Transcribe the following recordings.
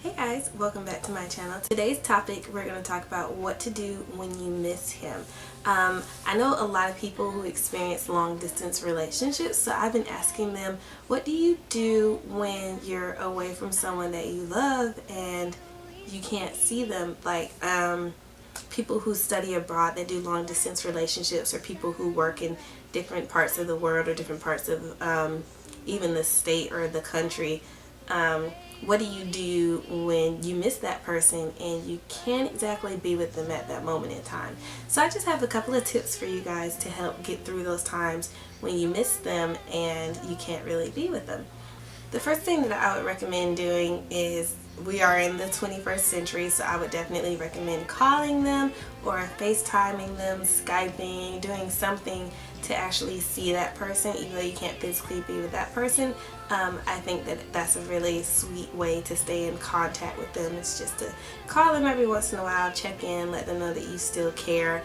Hey guys, welcome back to my channel. Today's topic, we're going to talk about what to do when you miss him. I know a lot of people who experience long distance relationships, so I've been asking them, what do you do when you're away from someone that you love and you can't see them? Like people who study abroad that do long distance relationships, or people who work in different parts of the world or different parts of even the state or the country. What do you do when you miss that person and you can't exactly be with them at that moment in time? So I just have a couple of tips for you guys to help get through those times when you miss them and you can't really be with them. The first thing that I would recommend doing is, we are in the 21st century, so I would definitely recommend calling them or FaceTiming them, Skyping, doing something to actually see that person, even though you can't physically be with that person. I think that that's a really sweet way to stay in contact with them. It's just to call them every once in a while, check in, let them know that you still care.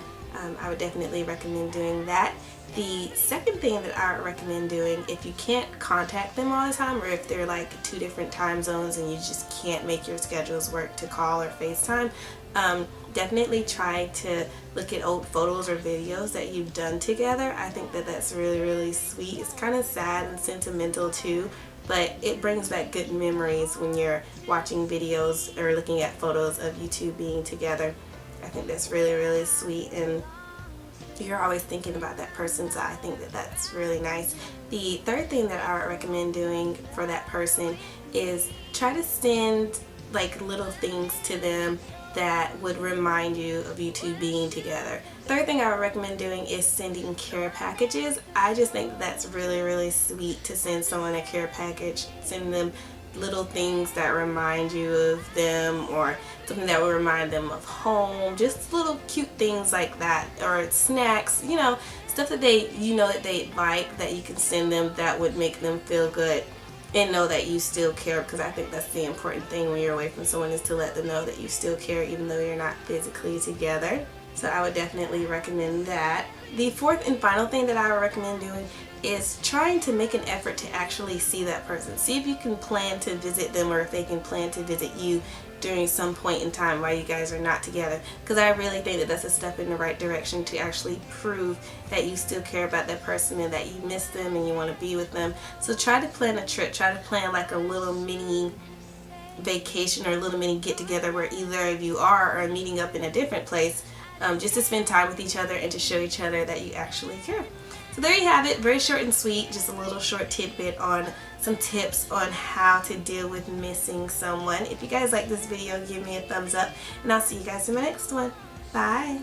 I would definitely recommend doing that. The second thing that I would recommend doing, if you can't contact them all the time, or if they're like two different time zones and you just can't make your schedules work to call or FaceTime, definitely try to look at old photos or videos that you've done together. I think that that's really, really sweet. It's kind of sad and sentimental too, but it brings back good memories when you're watching videos or looking at photos of you two being together. I think that's really, really sweet, and you're always thinking about that person, so I think that that's really nice. The third thing that I would recommend doing for that person is try to send like little things to them that would remind you of you two being together. Third thing I would recommend doing is sending care packages. I just think that's really, really sweet to send someone a care package, send them little things that remind you of them, or something that will remind them of home, just little cute things like that, or snacks, you know, stuff that that they like, that you can send them that would make them feel good and know that you still care, because I think that's the important thing when you're away from someone, is to let them know that you still care even though you're not physically together. So I would definitely recommend that. The fourth and final thing that I would recommend doing is trying to make an effort to actually see that person. See if you can plan to visit them, or if they can plan to visit you during some point in time while you guys are not together, because I really think that that's a step in the right direction to actually prove that you still care about that person and that you miss them and you want to be with them. So try to plan a trip, try to plan like a little mini vacation or a little mini get together where either of you are meeting up in a different place, just to spend time with each other and to show each other that you actually care. So there you have it, very short and sweet, just a little short tidbit on some tips on how to deal with missing someone. If you guys like this video, give me a thumbs up, and I'll see you guys in my next one. Bye!